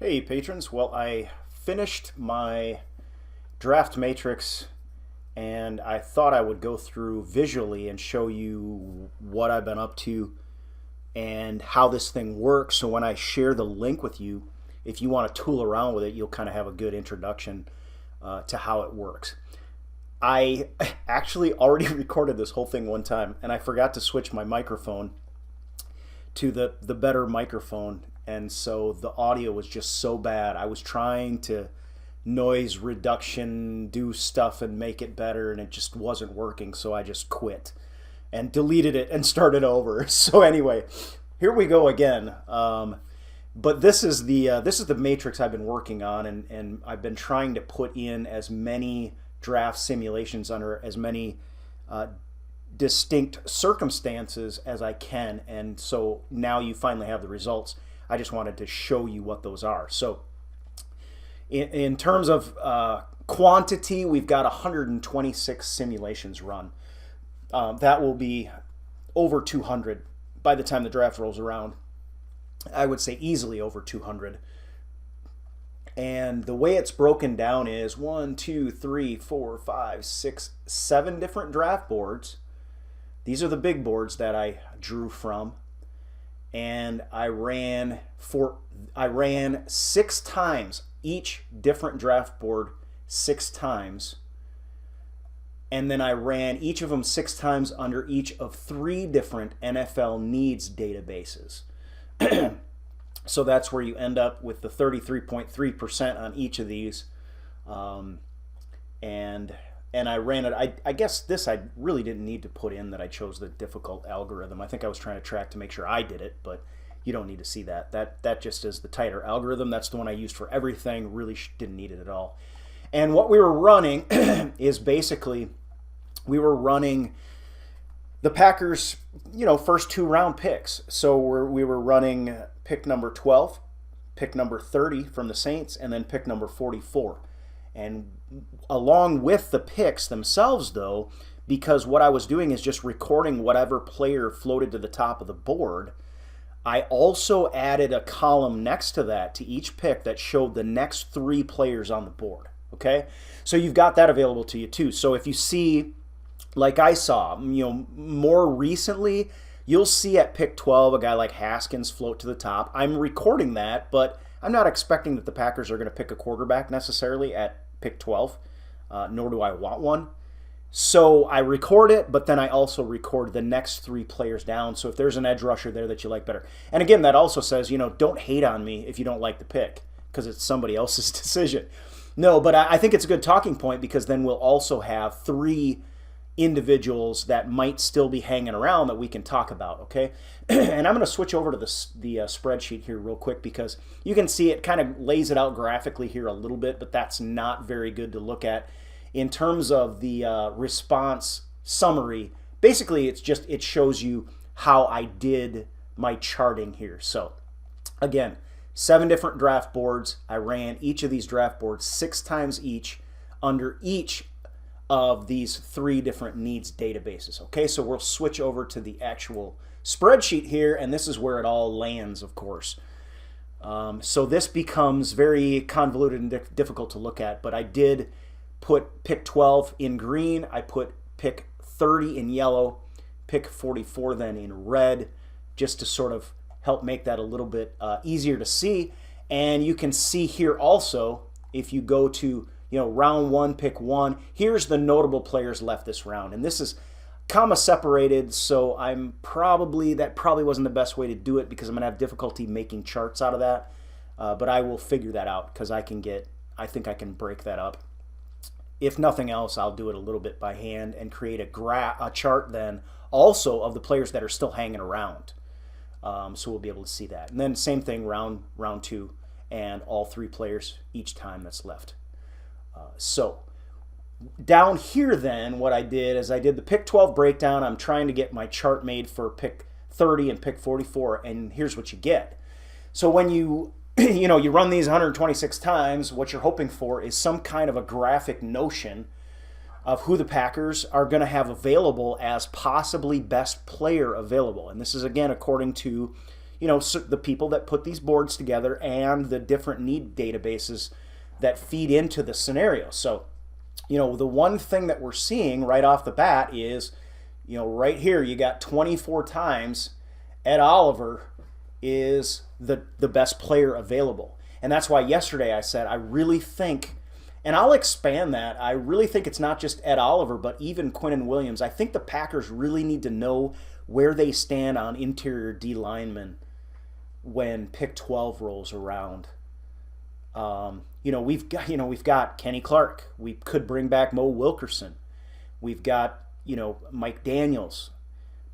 Hey patrons, well I finished my draft matrix and I thought I would go through visually and show you what I've been up to and how this thing works. So when I share the link with you, if you want to tool around with it, you'll kind of have a good introduction to how it works. I actually already recorded this whole thing one time and I forgot to switch my microphone to the better microphone, and so the audio was just so bad. I was trying to noise reduction, do stuff and make it better, and it just wasn't working, so I just quit and deleted it and started over. So anyway, here we go again. But this is the matrix I've been working on, and I've been trying to put in as many draft simulations under as many distinct circumstances as I can, and so now you finally have the results. I just wanted to show you what those are. So in terms of quantity, we've got 126 simulations run. That will be over 200 by the time the draft rolls around. I would say easily over 200. And the way it's broken down is 1, 2, 3, 4, 5, 6, 7 different draft boards. These are the big boards that I drew from, and I ran 6 times each different draft board 6 times, and then I ran each of them 6 times under each of 3 different NFL needs databases. So that's where you end up with the 33.3% on each of these, and I ran it. I guess this I really didn't need to put in that I chose the difficult algorithm. I think I was trying to track to make sure I did it, but you don't need to see that. That just is the tighter algorithm. That's the one I used for everything. Really didn't need it at all. And what we were running is basically we were running the Packers, first 2 round picks. So we were running pick number 12, pick number 30 from the Saints, and then pick number 44. And along with the picks themselves, though, because what I was doing is just recording whatever player floated to the top of the board, I also added a column next to that to each pick that showed the next 3 players on the board. Okay? So you've got that available to you too. So if you see, like I saw, more recently, you'll see at pick 12 a guy like Haskins float to the top. I'm recording that, but I'm not expecting that the Packers are going to pick a quarterback necessarily at pick 12, nor do I want one. So I record it, but then I also record the next 3 players down. So if there's an edge rusher there that you like better. And again, that also says, don't hate on me if you don't like the pick, because it's somebody else's decision. No, but I think it's a good talking point, because then we'll also have 3 individuals that might still be hanging around that we can talk about, okay? And I'm going to switch over to the spreadsheet here real quick, because you can see it kind of lays it out graphically here a little bit, but that's not very good to look at. In terms of the response summary, basically it shows you how I did my charting here. So again, 7 different draft boards. I ran each of these draft boards 6 times each under each of these 3 different needs databases. Okay, so we'll switch over to the actual spreadsheet here, and this is where it all lands, of course. So this becomes very convoluted and difficult to look at, but I did put pick 12 in green, I put pick 30 in yellow, pick 44 then in red, just to sort of help make that a little bit easier to see. And you can see here also, if you go to round 1, pick 1. Here's the notable players left this round. And this is comma separated, so that probably wasn't the best way to do it, because I'm going to have difficulty making charts out of that. But I will figure that out, because I think I can break that up. If nothing else, I'll do it a little bit by hand and create a chart then also of the players that are still hanging around. So we'll be able to see that. And then same thing, round 2, and all 3 players each time that's left. So down here then, what I did is I did the pick 12 breakdown. I'm trying to get my chart made for pick 30 and pick 44, and here's what you get. So when you run these 126 times, what you're hoping for is some kind of a graphic notion of who the Packers are going to have available as possibly best player available. And this is, again, according to so the people that put these boards together and the different need databases that feed into the scenario. So, the one thing that we're seeing right off the bat is, right here you got 24 times Ed Oliver is the best player available. And that's why yesterday I said I really think, and I'll expand that, I really think it's not just Ed Oliver, but even Quinnen Williams. I think the Packers really need to know where they stand on interior D linemen when pick 12 rolls around. We've got Kenny Clark. We could bring back Mo Wilkerson. We've got, Mike Daniels.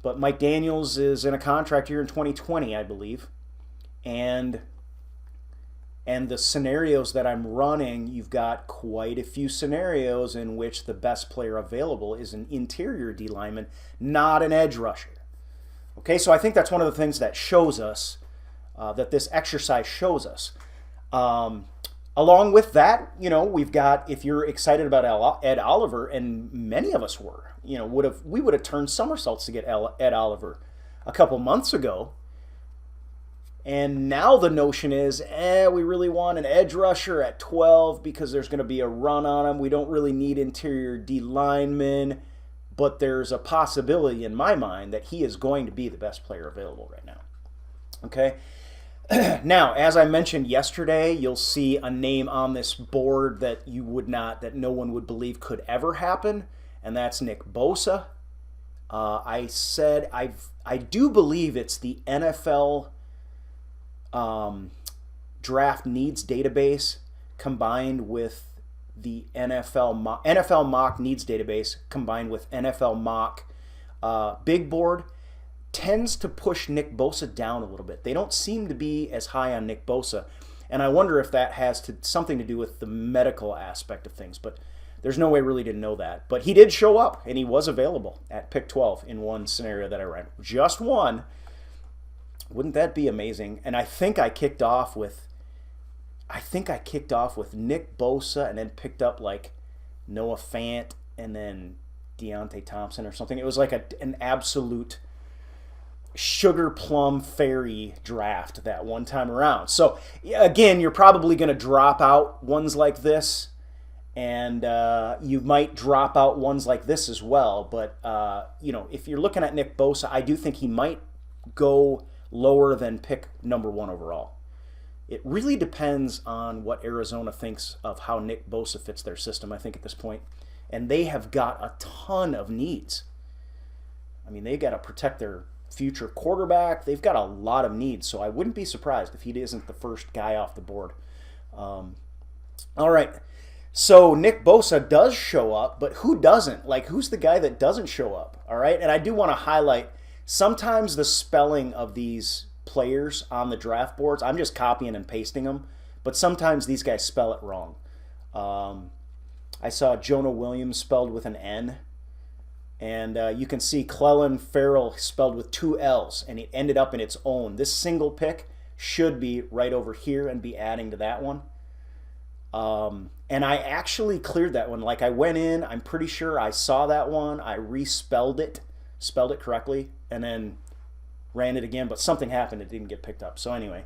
But Mike Daniels is in a contract year in 2020, I believe. And the scenarios that I'm running, you've got quite a few scenarios in which the best player available is an interior D lineman, not an edge rusher. Okay, so I think that's one of the things that shows us, that this exercise shows us. Along with that, we've got, if you're excited about Ed Oliver, and many of us were, we would have turned somersaults to get Ed Oliver a couple months ago. And now the notion is, we really want an edge rusher at 12 because there's going to be a run on him. We don't really need interior D linemen, but there's a possibility in my mind that he is going to be the best player available right now. Okay? Now, as I mentioned yesterday, you'll see a name on this board that that no one would believe could ever happen, and that's Nick Bosa. I said I do believe it's the NFL draft needs database combined with the NFL mock needs database combined with NFL mock big board tends to push Nick Bosa down a little bit. They don't seem to be as high on Nick Bosa, and I wonder if that has something to do with the medical aspect of things, but there's no way really to know that. But he did show up, and he was available at pick 12 in one scenario that I ran. Just one. Wouldn't that be amazing? And I think I kicked off with Nick Bosa and then picked up like Noah Fant and then Deontay Thompson or something. It was like an absolute sugar plum fairy draft that one time around. So again, you're probably going to drop out ones like this, and you might drop out ones like this as well. But if you're looking at Nick Bosa, I do think he might go lower than pick number 1 overall. It really depends on what Arizona thinks of how Nick Bosa fits their system, I think, at this point. And they have got a ton of needs. I mean, they got to protect their future quarterback. They've got a lot of needs, so I wouldn't be surprised if he isn't the first guy off the board. All right, so Nick Bosa does show up, but who doesn't? Like, who's the guy that doesn't show up? All right, and I do want to highlight sometimes the spelling of these players on the draft boards, I'm just copying and pasting them, but sometimes these guys spell it wrong. I saw Jonah Williams spelled with an N, and you can see Clelin Ferrell spelled with 2 L's, and it ended up in its own. This single pick should be right over here and be adding to that one. And I actually cleared that one. Like, I went in, I'm pretty sure I saw that one, I respelled it, spelled it correctly, and then ran it again, but something happened, it didn't get picked up. So anyway,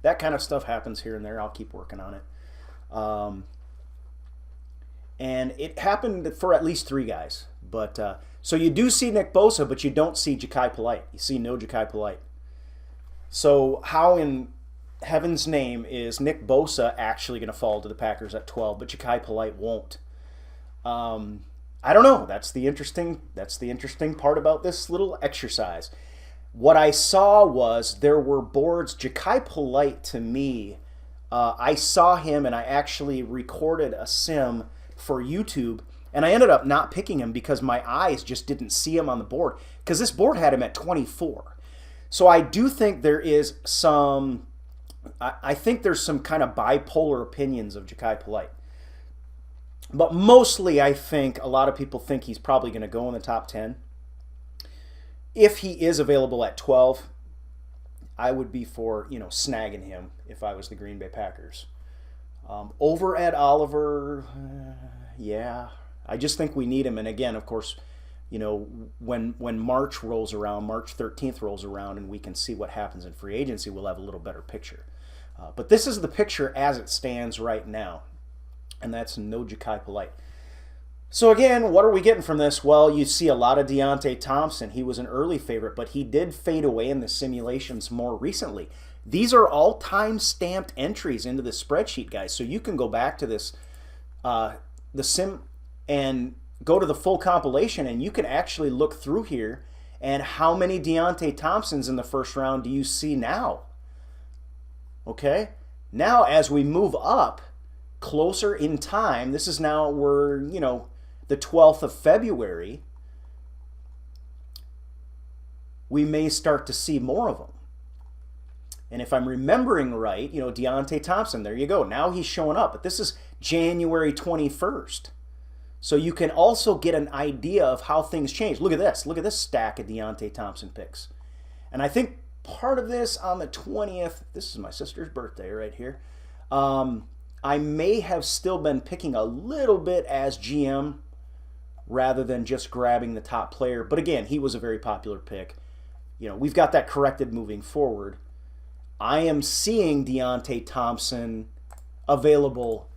that kind of stuff happens here and there. I'll keep working on it. And it happened for at least 3 guys. But so you do see Nick Bosa, but you don't see Jachai Polite. You see no Jachai Polite. So how in heaven's name is Nick Bosa actually going to fall to the Packers at 12, but Jachai Polite won't? I don't know. That's the interesting part about this little exercise. What I saw was there were boards. Jachai Polite, to me, I saw him and I actually recorded a sim for YouTube, and I ended up not picking him because my eyes just didn't see him on the board, because this board had him at 24. So I do think there is some, I think there's some kind of bipolar opinions of Jachai Polite. But mostly I think a lot of people think he's probably going to go in the top 10. If he is available at 12, I would be for, snagging him if I was the Green Bay Packers. Over Ed Oliver, yeah. I just think we need him. And again, of course, you know, when March rolls around, March 13th rolls around, and we can see what happens in free agency, we'll have a little better picture. But this is the picture as it stands right now, and that's no Ja'Kai Polite. So again, what are we getting from this? Well, you see a lot of Deonte Thompson. He was an early favorite, but he did fade away in the simulations more recently. These are all time-stamped entries into the spreadsheet, guys. So you can go back to this, the sim, and go to the full compilation, and you can actually look through here and how many Deonte Thompsons in the first round do you see now? Okay? Now, as we move up closer in time, this is now, we're, you know, the 12th of February, we may start to see more of them. And if I'm remembering right, you know, Deonte Thompson, there you go. Now he's showing up. But this is January 21st. So you can also get an idea of how things change. Look at this. Look at this stack of Deonte Thompson picks. And I think part of this on the 20th, this is my sister's birthday right here, I may have still been picking a little bit as GM rather than just grabbing the top player. But again, he was a very popular pick. You know, we've got that corrected moving forward. I am seeing Deonte Thompson available,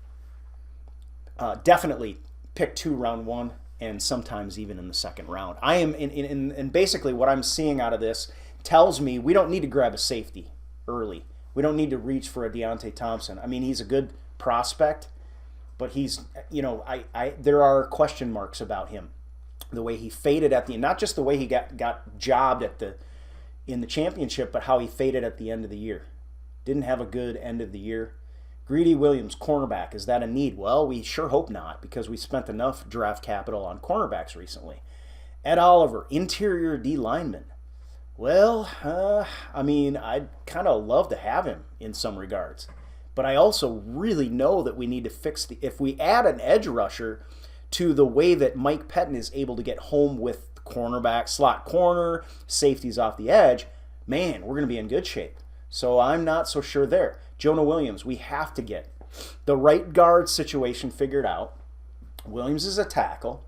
definitely pick 2 round 1, and sometimes even in the second round. I am and basically what I'm seeing out of this tells me we don't need to grab a safety early. We don't need to reach for a Deonte Thompson. I mean, he's a good prospect, but he's, you know, there are question marks about him. The way he faded at the end, not just the way he got jobbed in the championship, but how he faded at the end of the year. Didn't have a good end of the year. Greedy Williams, cornerback, is that a need? Well, we sure hope not, because we spent enough draft capital on cornerbacks recently. Ed Oliver, interior D lineman. Well, I mean, I'd kind of love to have him in some regards. But I also really know that we need to fix if we add an edge rusher to the way that Mike Pettine is able to get home with cornerback, slot corner, safeties off the edge, man, we're going to be in good shape. So I'm not so sure there. Jonah Williams, we have to get the right guard situation figured out. Williams is a tackle.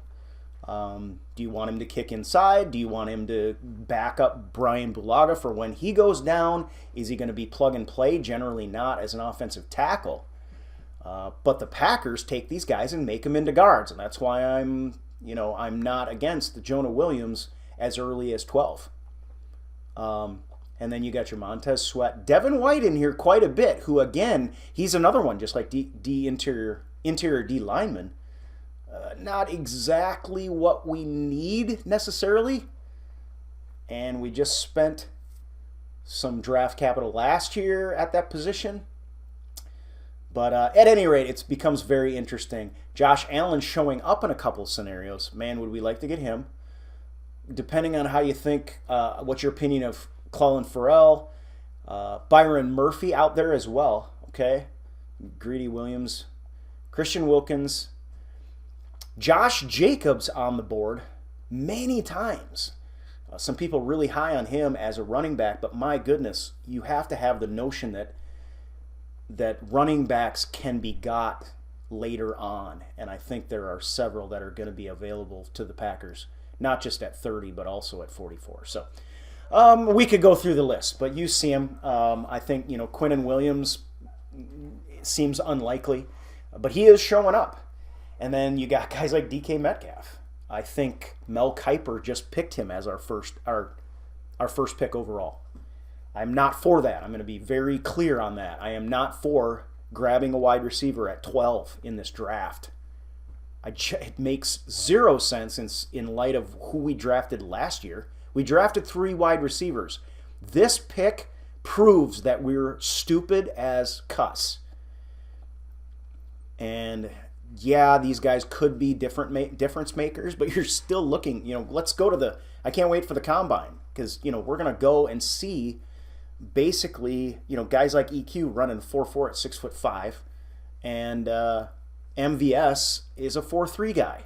Do you want him to kick inside? Do you want him to back up Brian Bulaga for when he goes down? Is he going to be plug and play? Generally not as an offensive tackle. But the Packers take these guys and make them into guards, and that's why I'm not against the Jonah Williams as early as 12. And then you got your Montez Sweat, Devin White in here quite a bit, who again, he's another one just like interior D lineman. Not exactly what we need necessarily. And we just spent some draft capital last year at that position. But at any rate, it becomes very interesting. Josh Allen showing up in a couple scenarios. Man, would we like to get him. Depending on how you think, what's your opinion of Clelin Ferrell, Byron Murphy out there as well. Okay, Greedy Williams, Christian Wilkins, Josh Jacobs on the board many times. Some people really high on him as a running back, but my goodness, you have to have the notion that running backs can be got later on, and I think there are several that are going to be available to the Packers, not just at 30, but also at 44. So we could go through the list, but you see him. I think, Quinnen Williams seems unlikely, but he is showing up. And then you got guys like DK Metcalf. I think Mel Kiper just picked him as our first pick overall. I'm not for that. I'm going to be very clear on that. I am not for grabbing a wide receiver at 12 in this draft. It makes zero sense in light of who we drafted last year. We drafted 3 wide receivers. This pick proves that we're stupid as cuss. And yeah, these guys could be difference makers, but you're still looking, let's go to I can't wait for the combine, because, we're going to go and see basically, guys like EQ running 4.4 at 6'5", and MVS is a 4.3 guy.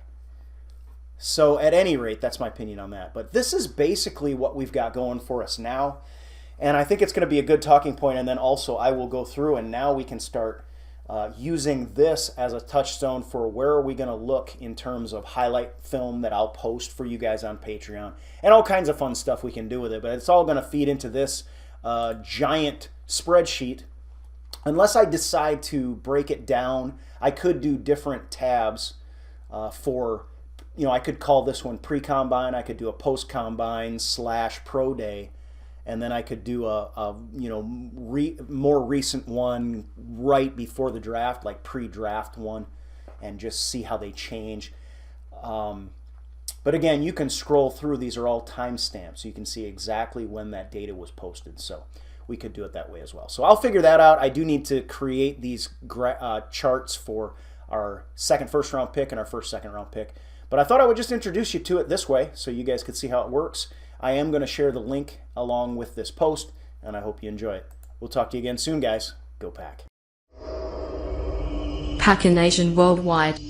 So at any rate, that's my opinion on that. But this is basically what we've got going for us now. And I think it's going to be a good talking point. And then also I will go through, and now we can start using this as a touchstone for where are we going to look in terms of highlight film that I'll post for you guys on Patreon, and all kinds of fun stuff we can do with it. But it's all going to feed into this giant spreadsheet. Unless I decide to break it down, I could do different tabs for, I could call this one pre-combine, I could do a post-combine / pro day, and then I could do a more recent one right before the draft, like pre-draft one, and just see how they change. But again, you can scroll through. These are all timestamps, so you can see exactly when that data was posted. So we could do it that way as well. So I'll figure that out. I do need to create these charts for our second first-round pick and our first second-round pick. But I thought I would just introduce you to it this way so you guys could see how it works. I am going to share the link along with this post, and I hope you enjoy it. We'll talk to you again soon, guys. Go Pack. Packer Nation worldwide.